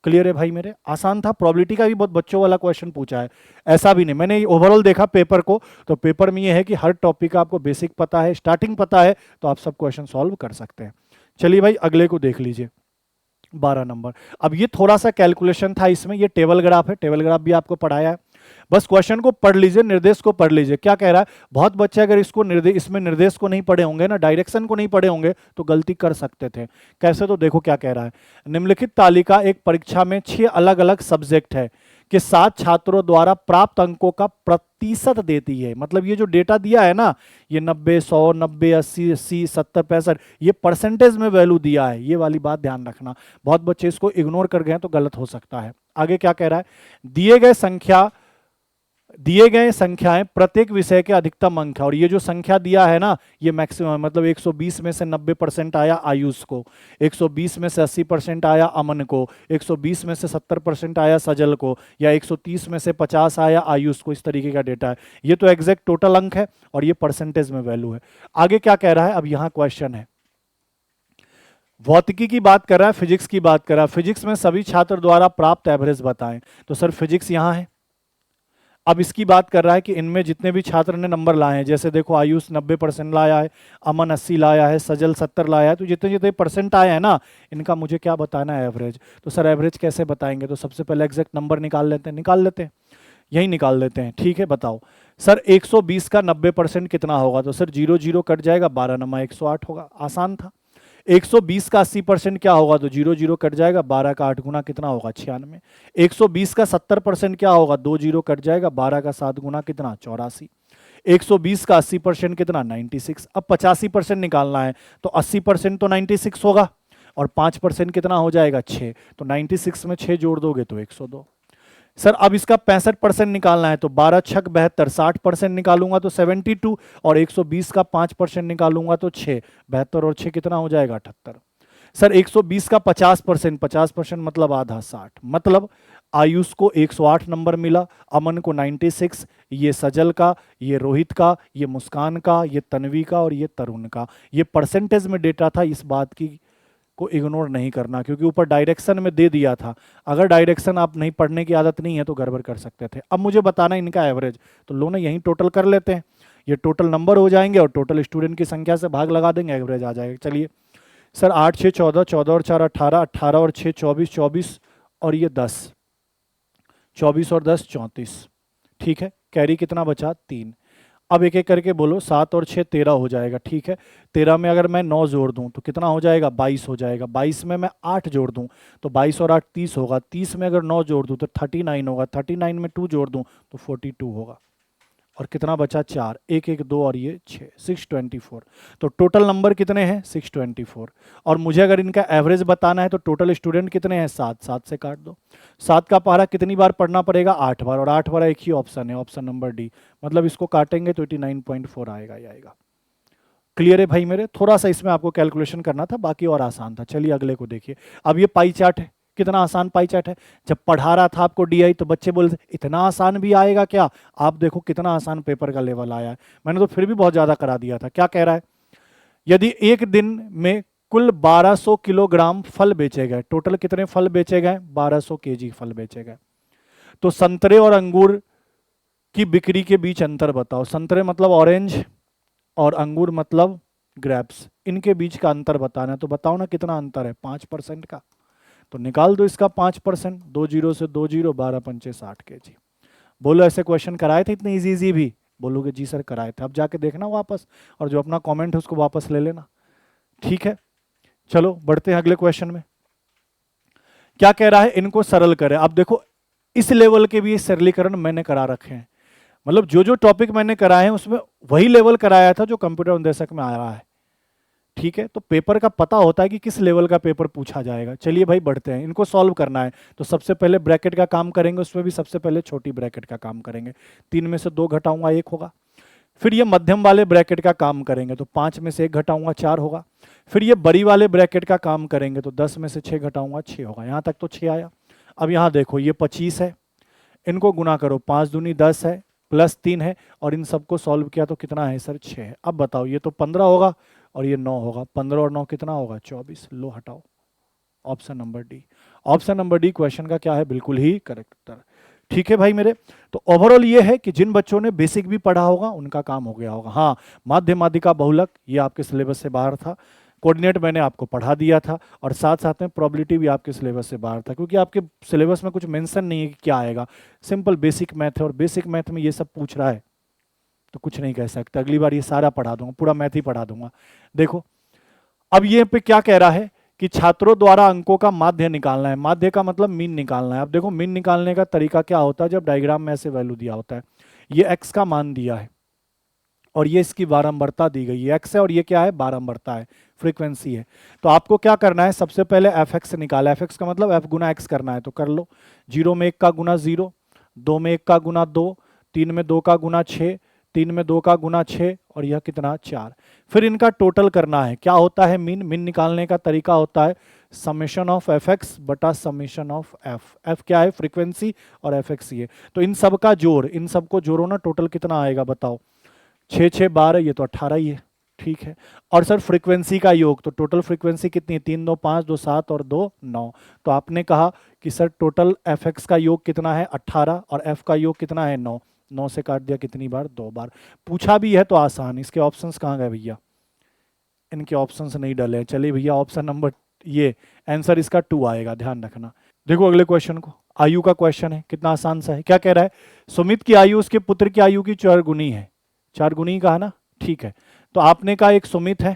क्लियर है भाई मेरे, आसान था। प्रोबेबिलिटी का भी बहुत बच्चों वाला क्वेश्चन पूछा है, ऐसा भी नहीं। मैंने ओवरऑल देखा पेपर को, तो पेपर में ये है कि हर टॉपिक का आपको बेसिक पता है, स्टार्टिंग पता है, तो आप सब क्वेश्चन सॉल्व कर सकते हैं। चलिए भाई अगले को देख लीजिए, 12 नंबर। अब ये थोड़ा सा कैलकुलेशन था इसमें, ये टेबल ग्राफ है, टेबल ग्राफ भी आपको पढ़ाया है। बस क्वेश्चन को पढ़ लीजिए, निर्देश को पढ़ लीजिए। क्या कह रहा है, बहुत बच्चे अगर इसको इसमें निर्देश को नहीं पढ़े होंगे ना, डायरेक्शन को नहीं पढ़े होंगे तो गलती कर सकते थे। कैसे, तो देखो क्या कह रहा है, निम्नलिखित तालिका एक परीक्षा में 6 अलग अलग सब्जेक्ट है कि 7 छात्रों द्वारा प्राप्त अंकों का प्रतिशत देती है। मतलब ये जो डेटा दिया है ना, ये 90 100 90 80 80 70 65, ये परसेंटेज में वैल्यू दिया है। ये वाली बात ध्यान रखना, बहुत बच्चे इसको इग्नोर कर गए तो गलत हो सकता है। आगे क्या कह रहा है, दिए गए संख्याएं प्रत्येक विषय के अधिकतम अंक है। और ये जो संख्या दिया है ना, ये मैक्सिमम, मतलब 120 में से 90% आया आयुष को, 120 में से 80% आया अमन को, 120 में से 70% आया सजल को, या 130 में से 50 आया आयुष को। इस तरीके का डेटा है। ये तो एग्जैक्ट टोटल अंक है और ये परसेंटेज में वैल्यू है। आगे क्या कह रहा है, अब यहां क्वेश्चन है, भौतिकी की बात कर रहा है, फिजिक्स की बात कर रहा है। फिजिक्स में सभी छात्र द्वारा प्राप्त एवरेज बताएं। तो सर फिजिक्स यहां है। अब इसकी बात कर रहा है कि इनमें जितने भी छात्र ने नंबर लाए हैं, जैसे देखो आयुष 90% लाया है, अमन 80 लाया है, सजल 70 लाया है, तो जितने जितने परसेंट आए हैं ना, इनका मुझे क्या बताना है, एवरेज। तो सर एवरेज कैसे बताएंगे, तो सबसे पहले एग्जैक्ट नंबर निकाल लेते हैं, यही निकाल लेते हैं। ठीक है, बताओ सर 120 का 90% कितना होगा। तो सर 0 0 कट जाएगा, 12 नमा 108 होगा, आसान था। 120 का 80% क्या होगा, तो 0 0 कट जाएगा, 12 का 8 गुना कितना होगा, 96। 120 का 70% क्या होगा, 2 0 कट जाएगा, 12 का 7 गुना कितना, 84। 120 का 80% कितना, 96। अब 85% निकालना है, तो 80% तो 96 होगा और 5% कितना हो जाएगा, 6। तो 96 में 6 जोड़ दोगे तो 102। सर अब इसका 65% निकालना है, तो 12 छक 72, 60% निकालूंगा तो 72, और 120 का 5% निकालूंगा तो 6, 72 और 6 कितना हो जाएगा, 78। सर 120 का 50%, 50% मतलब आधा, 60। मतलब आयुष को 108 नंबर मिला, अमन को 96, ये सजल का, ये रोहित का, ये मुस्कान का, ये तन्वी का और ये तरुण का। ये परसेंटेज में डेटा था, इस बात की को इग्नोर नहीं करना, क्योंकि ऊपर डायरेक्शन में दे दिया था। अगर डायरेक्शन आप नहीं पढ़ने की आदत नहीं है तो गड़बड़ कर सकते थे। अब मुझे बताना इनका एवरेज, तो लो ना यहीं टोटल कर लेते हैं, ये टोटल नंबर हो जाएंगे और टोटल स्टूडेंट की संख्या से भाग लगा देंगे, एवरेज आ जाएगा। चलिए सर 8 6 14, 14 और 4 18, 18 और 6 24, 24 और ये 10, 24 और 10 34। ठीक है, कैरी कितना बचा, 3। अब एक एक करके बोलो, 7 और 6 13 हो जाएगा। ठीक है, 13 में अगर मैं 9 जोड़ दूं तो कितना हो जाएगा, 22 हो जाएगा। 22 में मैं 8 जोड़ दूं तो 22 और 8 30 होगा। 30 में अगर 9 जोड़ दूं तो 39 होगा। 39 में 2 जोड़ दूं तो 42 होगा। और कितना बचा, 4, 1 1 2 और ये 6, 624। तो टोटल नंबर कितने हैं, 624। और मुझे अगर इनका एवरेज बताना है तो टोटल स्टूडेंट कितने हैं, 7, 7 से काट दो। 7 का पहाड़ा कितनी बार पढ़ना पड़ेगा, 8 बार, और 8 बार एक ही ऑप्शन है, ऑप्शन नंबर डी। मतलब इसको काटेंगे तो 89.4 आएगा ही आएगा। क्लियर है भाई मेरे, थोड़ा सा इसमें आपको कैलकुलेशन करना था, बाकी और आसान था। चलिए अगले को देखिए। अब ये पाई चार्ट है, कितना आसान पाई चार्ट है। जब पढ़ा रहा था आपको डीआई तो बच्चे बोलते इतना आसान भी आएगा क्या। आप देखो कितना आसान पेपर का लेवल आया है। मैंने तो फिर भी बहुत ज्यादा करा दिया था। क्या कह रहा है, यदि एक दिन में कुल 1200 किलोग्राम फल बेचे गए, टोटल कितने फल बेचे गए, 1200 केजी फल बेचे गए, तो संतरे और अंगूर की बिक्री के बीच अंतर बताओ। संतरे मतलब ऑरेंज और अंगूर मतलब ग्रेप्स, इनके बीच का अंतर बताना है। तो बताओ ना कितना अंतर है, 5% का। तो निकाल दो इसका 5%, 2 जीरो से 2 जीरो, 12 पंचे 60 केजी। बोलो ऐसे क्वेश्चन कराए थे इतने इजी इजी भी, बोलोगे जी सर कराए थे। अब जाके देखना वापस, और जो अपना कमेंट है उसको वापस ले लेना। ठीक है, चलो बढ़ते हैं अगले क्वेश्चन में। क्या कह रहा है, इनको सरल करें। अब देखो इस लेवल के भी सरलीकरण मैंने करा रखे हैं, मतलब जो जो टॉपिक मैंने कराए हैं उसमें वही लेवल कराया था जो कंप्यूटर अनुदेशक में आ रहा है। ठीक है, तो पेपर का पता होता है कि किस लेवल का पेपर पूछा जाएगा। चलिए भाई बढ़ते हैं, इनको सॉल्व करना है। तो सबसे पहले ब्रैकेट का काम करेंगे, उसमें भी सबसे पहले छोटी ब्रैकेट का काम करेंगे। 3 में से 2 घटाऊंगा 1 होगा। फिर ये मध्यम वाले ब्रैकेट का काम करेंगे तो 5 में से 1 घटाऊंगा 4 होगा। फिर ये बड़ी वाले ब्रैकेट का काम करेंगे तो 10 में से 6 घटाऊंगा 6 होगा। यहाँ तक तो 6 आया। अब यहाँ देखो ये 25 है, इनको गुना करो, 5 दूनी 10 है, प्लस 3 है, और इन सबको सॉल्व किया तो कितना है सर 6 है। अब बताओ ये तो 15 होगा और ये 9 होगा, 15 और 9 कितना होगा 24। लो हटाओ, option number D. Option number D question का क्या है, बिल्कुल ही करेक्ट उत्तर। ठीक है भाई मेरे। तो ओवरऑल ये है कि जिन बच्चों ने बेसिक भी पढ़ा होगा उनका काम हो गया होगा। हाँ, माध्य माध्यिका बहुलक ये आपके सिलेबस से बाहर था, कोऑर्डिनेट मैंने आपको पढ़ा दिया था, और साथ साथ में प्रोबेबिलिटी भी आपके सिलेबस से बाहर था, क्योंकि आपके सिलेबस में कुछ मेंशन नहीं है कि क्या आएगा। सिंपल बेसिक मैथ है, और बेसिक मैथ में ये सब पूछ रहा है तो कुछ नहीं कह सकते। अगली बार ये सारा पढ़ा दूंगा, पूरा मैथ ही पढ़ा दूंगा। देखो अब ये पे क्या कह रहा है कि छात्रों द्वारा अंकों का माध्य निकालना है। माध्य का मतलब मीन निकालना है। अब देखो मीन निकालने का तरीका क्या होता है, जब डायग्राम में ऐसे वैल्यू दिया होता है, ये एक्स का मान दिया है और ये इसकी बारंबारता दी गई है, एक्स है, और ये क्या है बारंबारता है, फ्रीक्वेंसी है। तो आपको क्या करना है, सबसे पहले एफ एक्स निकाला। एफ एक्स का मतलब एफ गुना एक्स करना है, तो कर लो। 0 में 1 का गुना 0, 2 में 1 का गुना 2, 3 में 2 का गुना 6, 3 में 2 का गुना 6, और यह कितना 4। फिर इनका टोटल करना है। क्या होता है मीन, मीन निकालने का तरीका होता है समेशन ऑफ एफ एक्स बटा समेशन ऑफ एफ। एफ क्या है फ्रीक्वेंसी, और एफ एक्स ये। तो इन सब का जोड़, इन सबको जोड़ो ना, टोटल कितना आएगा बताओ। 6 6 12, ये तो 18 ही है। ठीक है, और सर फ्रीक्वेंसी का योग, तो टोटल फ्रीक्वेंसी कितनी है, 3 2 5 2 7 और 2 9। तो आपने कहा कि सर टोटल एफ एक्स का योग कितना है 18, और एफ का योग कितना है 9। 9 से काट दिया कितनी बार, 2 बार। पूछा भी है तो आसान। इसके ऑप्शंस कहाँ गए भैया, इनके ऑप्शंस नहीं डले। चलिए भैया ऑप्शन नंबर, ये आंसर इसका 2 आएगा, ध्यान रखना। देखो अगले क्वेश्चन को, आयु का क्वेश्चन है, कितना आसान सा है। क्या कह रहा है, सुमित की आयु उसके पुत्र की आयु की 4 गुनी है। 4 गुनी कहा ना, ठीक है। तो आपने कहा एक सुमित है,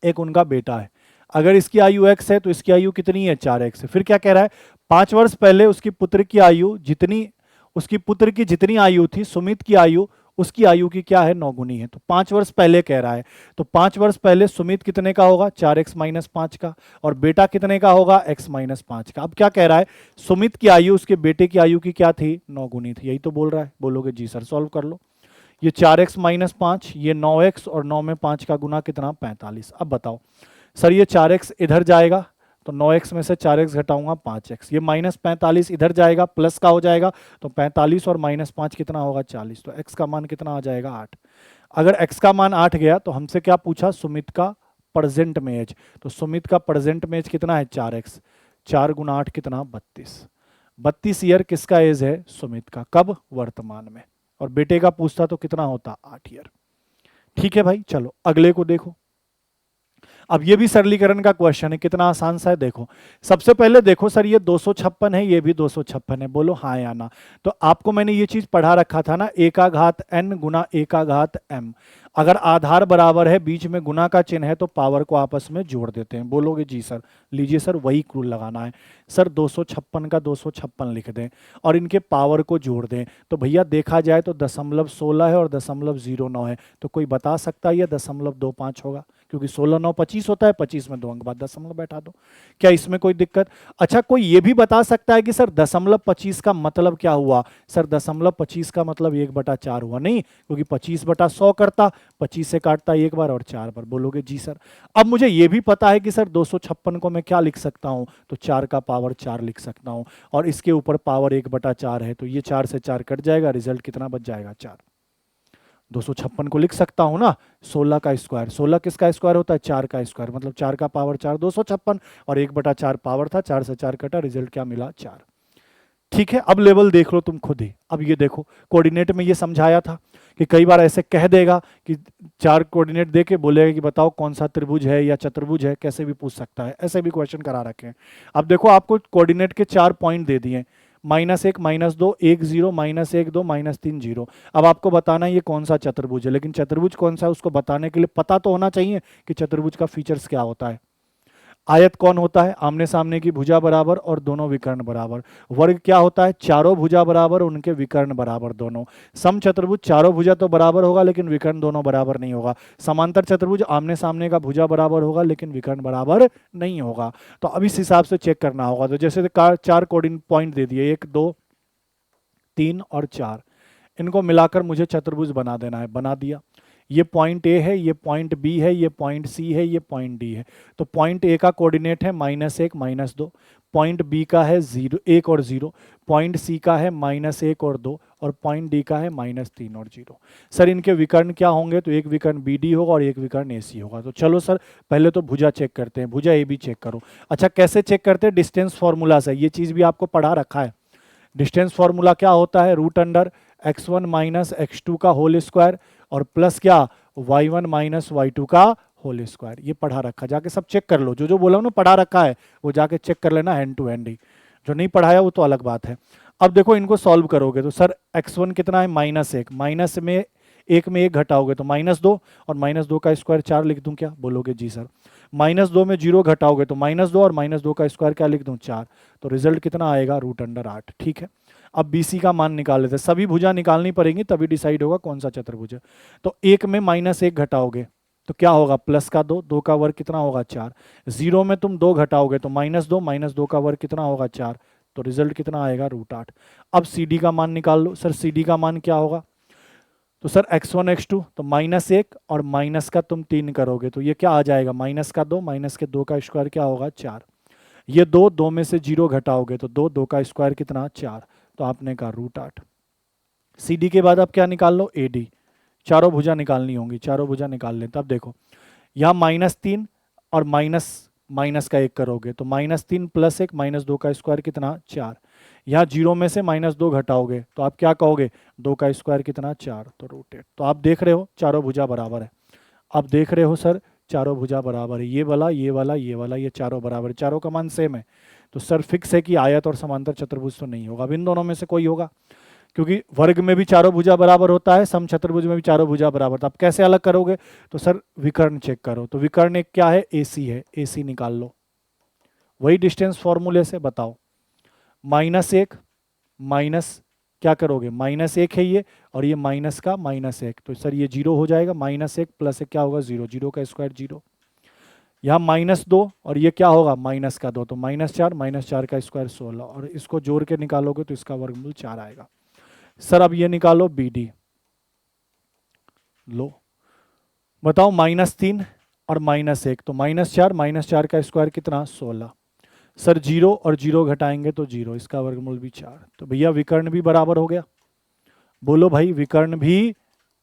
एक उनका बेटा है। अगर इसकी आयु x है तो इसकी आयु कितनी है 4x है। फिर क्या कह रहा है, 5 वर्ष पहले उसकी पुत्र की आयु जितनी, उसकी पुत्र की जितनी आयु थी, सुमित की आयु उसकी आयु की क्या है 9 गुनी है। तो 5 वर्ष पहले कह रहा है, तो 5 वर्ष पहले सुमित कितने का होगा 4x माइनस 5 का, और बेटा कितने का होगा x माइनस 5 का। अब क्या कह रहा है, सुमित की आयु उसके बेटे की आयु की क्या थी 9 गुनी थी। यही तो बोल रहा है। बोलोगे जी सर, सॉल्व कर लो। ये 4x माइनस 5, ये 9x, और 9 में 5 का गुना कितना 45। अब बताओ सर ये 4x इधर जाएगा तो 9x में से 4x घटाऊंगा 5x, ये माइनस 45 इधर जाएगा प्लस का हो जाएगा, तो 45 और माइनस 5 कितना होगा 40। तो x का मान कितना आ जाएगा 8। अगर x का मान 8 गया तो हमसे क्या पूछा, सुमित का प्रेजेंट में एज। तो सुमित का प्रेजेंट में एज कितना है 4x, 4 गुना 8 कितना 32। 32 ईयर किसका एज है सुमित का, कब वर्तमान में। और बेटे का पूछता तो कितना होता 8 ईयर। ठीक है भाई, चलो अगले को देखो। अब ये भी सरलीकरण का क्वेश्चन है, कितना आसान सा है। देखो सबसे पहले देखो सर ये 256 है, ये भी 256 है, बोलो हाँ या ना। तो आपको मैंने ये चीज पढ़ा रखा था ना, ए का घात n गुना ए का घात m। अगर आधार बराबर है, बीच में गुना का चिन्ह है, तो पावर को आपस में जोड़ देते हैं। बोलोगे जी सर, लीजिए सर वही रूल लगाना है। सर 256 का 256 लिख दें और इनके पावर को जोड़ दें। तो भैया देखा जाए तो 0.16 है और 0.09 है, तो कोई बता सकता है ये 0.25 होगा, क्योंकि 16 9 25 होता है, 25 में 2 अंक बाद दशमलव बैठा दो। क्या इसमें कोई दिक्कत? अच्छा कोई ये भी बता सकता है कि सर 0.25 का मतलब क्या हुआ? सर 0.25 का मतलब 1/4 हुआ। नहीं, क्योंकि 25/100 करता, 25 से काटता 1 बार और 4 बार। बोलोगे जी सर। अब मुझे ये भी पता है कि सर 256 को मैं क्या लिख सकता हूं, तो 4 का पावर 4 लिख सकता हूं, और इसके ऊपर पावर 1/4 है, तो ये 4 से 4 कट जाएगा, रिजल्ट कितना बच जाएगा 4। 256 को लिख सकता हूं ना 16 का स्क्वायर। 16 किसका स्क्वायर होता है 4 का स्क्वायर, मतलब 4 का पावर 4 256, और 1/4 पावर था, 4 से 4 कटा, रिजल्ट क्या मिला 4। ठीक है, अब लेवल देख लो तुम खुद ही। अब ये देखो कोऑर्डिनेट में ये समझाया था कि कई बार ऐसे कह देगा कि 4 कोऑर्डिनेट दे के बोलेगा कि बताओ कौन सा त्रिभुज है या चतुर्भुज है, कैसे भी पूछ सकता है, ऐसे भी क्वेश्चन करा रखे हैं। अब देखो आपको कोऑर्डिनेट के 4 पॉइंट दे दिए, -1 -2 1 0 -1 2 -3 0। अब आपको बताना है ये कौन सा चतुर्भुज है, लेकिन चतुर्भुज कौन सा है उसको बताने के लिए पता तो होना चाहिए कि चतुर्भुज का फीचर्स क्या होता है। आयत कौन होता है? आमने सामने की भुजा बराबर और दोनों विकर्ण बराबर। वर्ग क्या होता है? चारों भुजा बराबर, उनके विकर्ण बराबर दोनों। समचतुर्भुज चारों भुजा तो बराबर होगा लेकिन विकर्ण दोनों बराबर नहीं होगा। समांतर चतुर्भुज आमने सामने का भुजा बराबर होगा लेकिन विकर्ण बराबर नहीं होगा। तो अब इस हिसाब से चेक करना होगा। तो जैसे चार कोऑर्डिनेट पॉइंट दे दिए, 1 2 3 और 4, इनको मिलाकर मुझे चतुर्भुज बना देना है। बना दिया। ये पॉइंट ए है, ये पॉइंट बी है, ये पॉइंट सी है, ये पॉइंट डी है। तो पॉइंट ए का कोऑर्डिनेट है -1 -2, पॉइंट बी का है 0 1 और 0, पॉइंट सी का है -1 और 2, और पॉइंट डी का है -3 और 0। सर इनके विकर्ण क्या होंगे? तो एक विकर्ण बी डी होगा और एक विकर्ण ए सी होगा। तो चलो सर पहले तो भुजा चेक करते हैं, भुजा ए बी चेक करो। अच्छा कैसे चेक करते हैं? डिस्टेंस फॉर्मूला से। ये चीज़ भी आपको पढ़ा रखा है। डिस्टेंस फॉर्मूला क्या होता है? Root under x1 minus x2 का होल स्क्वायर और प्लस क्या y1 माइनस y2 का होल स्क्वायर। ये पढ़ा रखा, जाके सब चेक कर लो। जो जो बोला ना पढ़ा रखा है वो जाके चेक कर लेना हैंड टू हैंड ही। जो नहीं पढ़ाया वो तो अलग बात है। अब देखो इनको सॉल्व करोगे तो सर x1 कितना है? -1, माइनस में एक में एक घटाओगे तो -2, और -2 का स्क्वायर 4 लिख दूं क्या? बोलोगे जी सर। -2 में 0 घटाओगे तो -2, और -2 का स्क्वायर क्या लिख दूं? 4। तो रिजल्ट कितना आएगा? Root under 8। ठीक है। अब बीसी का मान निकाल लेते हैं। सभी भुजा निकालनी पड़ेंगी तभी डिसाइड होगा कौन सा चतुर्भुज है। तो 1 में -1 घटाओगे तो क्या होगा? प्लस का 2, 2 का वर्ग कितना होगा? 4। 0 में तुम 2 घटाओगे तो -2 का वर्ग कितना होगा? 4। तो रिजल्ट कितना आएगा? रूट 8। अब सी डी का मान निकाल लो। सर सी डी का मान क्या होगा? तो सर x1 x2 तो -1 और माइनस का तुम 3 करोगे तो ये क्या आ जाएगा? माइनस का 2, माइनस के 2 का स्क्वायर क्या होगा? 4। ये 2, 2 में से 0 घटाओगे तो 2, 2 का स्क्वायर कितना? 4। तो आपने कहा रूट 8। सी डी के बाद आप क्या निकाल लो? A D. चारों भुजा निकालनी होंगी, चारों भुजा निकाल लें। तब देखो यहाँ -3 और माइनस माइनस का 1 करोगे तो -3 + 1 -2 का स्क्वायर कितना? 4। यहाँ 0 में से -2 घटाओगे तो आप क्या कहोगे? 2 का स्क्वायर कितना? 4। तो रूट 8। तो आप देख रहे हो चारों भुजा बराबर है। अब देख रहे हो सर चारों भुजा बराबर है। ये वाला ये वाला ये वाला ये चारों बराबर है, चारों का मान सेम है। तो सर फिक्स है कि आयत और समांतर चतुर्भुज तो नहीं होगा। अब इन दोनों में से कोई होगा, क्योंकि वर्ग में भी चारों भुजा बराबर होता है, समचतुर्भुज में भी चारों भुजा बराबर। तो आप कैसे अलग करोगे? तो सर विकर्ण चेक करो। तो विकर्ण एक क्या है? एसी है। एसी निकाल लो वही डिस्टेंस फॉर्मूले से। बताओ -1 माइनस क्या करोगे? -1 है ये, और ये माइनस का -1 तो सर ये 0 हो जाएगा। -1 + 1 क्या होगा? 0। 0 का स्क्वायर 0। यहाँ -2 और ये क्या होगा? -2 तो -4, -4 का स्क्वायर 16, और इसको जोड़ के निकालोगे तो इसका वर्गमूल 4 आएगा। सर अब ये निकालो बी डी। लो बताओ -3 और -1 तो -4, -4 का स्क्वायर कितना? 16। सर 0 और 0 घटाएंगे तो 0, इसका वर्गमूल भी 4। तो भैया विकर्ण भी बराबर हो गया। बोलो भाई विकर्ण भी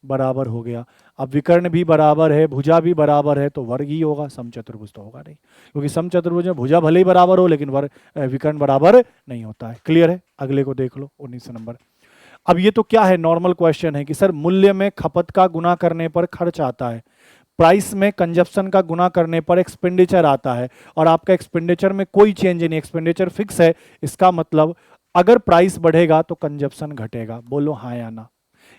बराबर हो गया। अब विकर्ण भी बराबर है, भुजा भी बराबर है, तो वर्ग ही होगा, समचतुर्भुज तो होगा नहीं, क्योंकि समचतुर्भुज में भुजा भले ही बराबर हो लेकिन विकर्ण बराबर नहीं होता है। क्लियर है? अगले को देख लो 19 नंबर। अब ये तो क्या है? नॉर्मल क्वेश्चन है कि सर मूल्य में खपत का गुना करने पर खर्च आता है, प्राइस में कंजप्शन का गुना करने पर एक्सपेंडिचर आता है, और आपका एक्सपेंडिचर में कोई चेंज नहीं, एक्सपेंडिचर फिक्स है। इसका मतलब अगर प्राइस बढ़ेगा तो कंजप्शन घटेगा। बोलो हाँ या ना।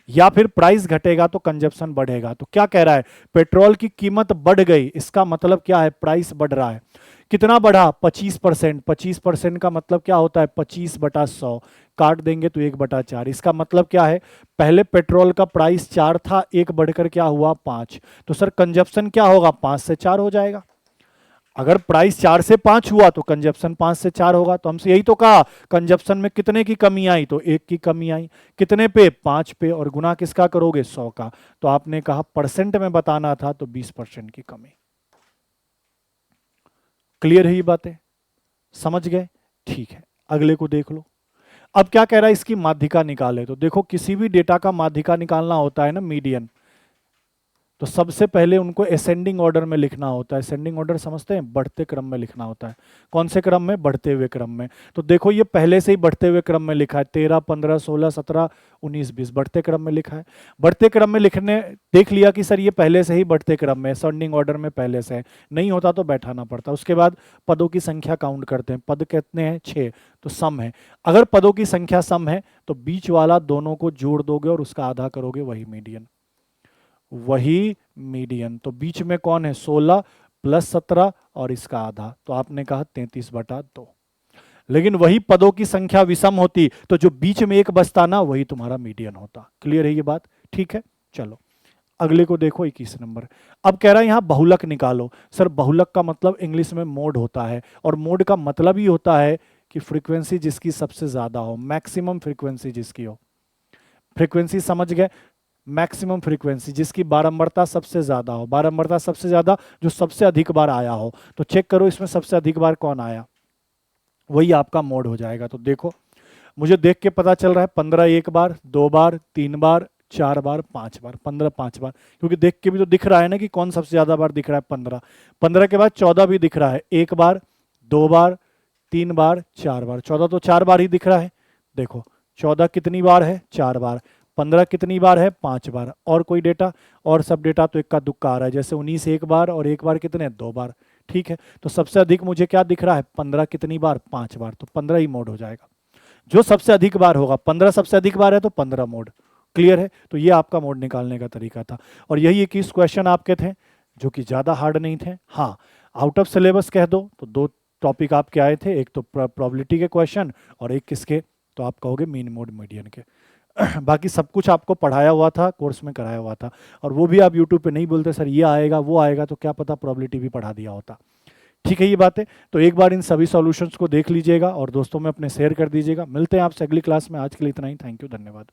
या फिर प्राइस घटेगा तो कंजप्शन बढ़ेगा। तो क्या कह रहा है? पेट्रोल की कीमत बढ़ गई, इसका मतलब क्या है? प्राइस बढ़ रहा है। कितना बढ़ा? 25%। 25% का मतलब क्या होता है? 25/100 काट देंगे तो 1/4। इसका मतलब क्या है? पहले पेट्रोल का प्राइस 4 था, 1 बढ़कर क्या हुआ? 5। तो सर कंजप्शन क्या होगा? 5 से 4 हो जाएगा। अगर प्राइस 4 से 5 हुआ तो कंजप्शन 5 से 4 होगा। तो हमसे यही तो कहा कंजप्शन में कितने की कमी आई? तो 1 की कमी आई। कितने पे? 5 पे। और गुना किसका करोगे? 100 का। तो आपने कहा परसेंट में बताना था तो 20% की कमी। क्लियर है ये बातें? समझ गए? ठीक है, अगले को देख लो। अब क्या कह रहा है? इसकी माध्यिका निकाले। तो देखो किसी भी डेटा का माध्यिका निकालना होता है ना, मीडियन, तो सबसे पहले उनको असेंडिंग ऑर्डर में लिखना होता है। असेंडिंग ऑर्डर समझते हैं? बढ़ते क्रम में लिखना होता है। कौन से क्रम में? बढ़ते हुए क्रम में। तो देखो ये पहले से ही बढ़ते हुए क्रम में लिखा है, 13, 15, 16, 17, 19, 20 बढ़ते क्रम में लिखा है। बढ़ते क्रम में लिखने देख लिया कि सर ये पहले से ही बढ़ते क्रम में, असेंडिंग ऑर्डर में पहले से है, नहीं होता तो बैठाना पड़ता। उसके बाद पदों की संख्या काउंट करते हैं। पद कितने हैं? 6, तो सम है। अगर पदों की संख्या सम है तो बीच वाला दोनों को जोड़ दोगे और उसका आधा करोगे, वही मीडियन। वही मीडियन। तो बीच में कौन है? 16 प्लस 17 और इसका आधा, तो आपने कहा 33/2। लेकिन वही पदों की संख्या विषम होती तो जो बीच में एक बचता ना वही तुम्हारा मीडियन होता। क्लियर है ये बात? ठीक है, चलो अगले को देखो 21 नंबर। अब कह रहा है यहां बहुलक निकालो। सर बहुलक का मतलब इंग्लिश में मोड होता है, और मोड का मतलब ही होता है कि फ्रीक्वेंसी जिसकी सबसे ज्यादा हो, मैक्सिमम फ्रीक्वेंसी जिसकी हो। फ्रीक्वेंसी समझ गए? मैक्सिमम फ्रीक्वेंसी जिसकी बारंबारता सबसे ज्यादा हो, बारंबारता सबसे ज्यादा जो सबसे अधिक बार आया हो। तो चेक करो इसमें सबसे अधिक बार कौन आया, वही आपका मोड हो जाएगा। तो देखो मुझे देख के पता चल रहा है 15 एक बार, 2 बार, 3 बार, 4 बार, 5 बार, 15 5 बार, क्योंकि देख के भी तो दिख रहा है ना कि कौन सबसे ज्यादा बार दिख रहा है। 15, 15 के बाद 14 भी दिख रहा है, 1 बार, 2 बार, 3 बार, 4 बार। 14 तो 4 बार ही दिख रहा है। देखो 14 कितनी बार है, 4 बार। 15 कितनी बार है, 5 बार। और कोई डेटा? और सब डेटा तो इक्का दुक्का आ रहा है, जैसे 19 एक बार, और एक बार कितने, 2 बार। ठीक है, तो सबसे अधिक मुझे क्या दिख रहा है, 15 कितनी बार, 5 बार, तो 15 ही मोड हो जाएगा। जो सबसे अधिक बार होगा, 15 सबसे अधिक बार है तो 15 मोड। क्लियर है? तो ये आपका मोड निकालने का तरीका था। और यही 21 क्वेश्चन आपके थे जो कि ज़्यादा हार्ड नहीं थे। हाँ, आउट ऑफ सिलेबस कह दो तो 2 टॉपिक आपके आए थे, एक तो प्रोबेबिलिटी के क्वेश्चन और एक किसके, तो आप कहोगे मीन मोड मीडियन के। बाकी सब कुछ आपको पढ़ाया हुआ था, कोर्स में कराया हुआ था, और वो भी आप यूट्यूब पे नहीं बोलते सर ये आएगा वो आएगा, तो क्या पता प्रोबेबिलिटी भी पढ़ा दिया होता। ठीक है ये बातें। तो एक बार इन सभी सॉल्यूशंस को देख लीजिएगा और दोस्तों में अपने शेयर कर दीजिएगा। मिलते हैं आपसे अगली क्लास में। आज के लिए इतना ही। थैंक यू, धन्यवाद।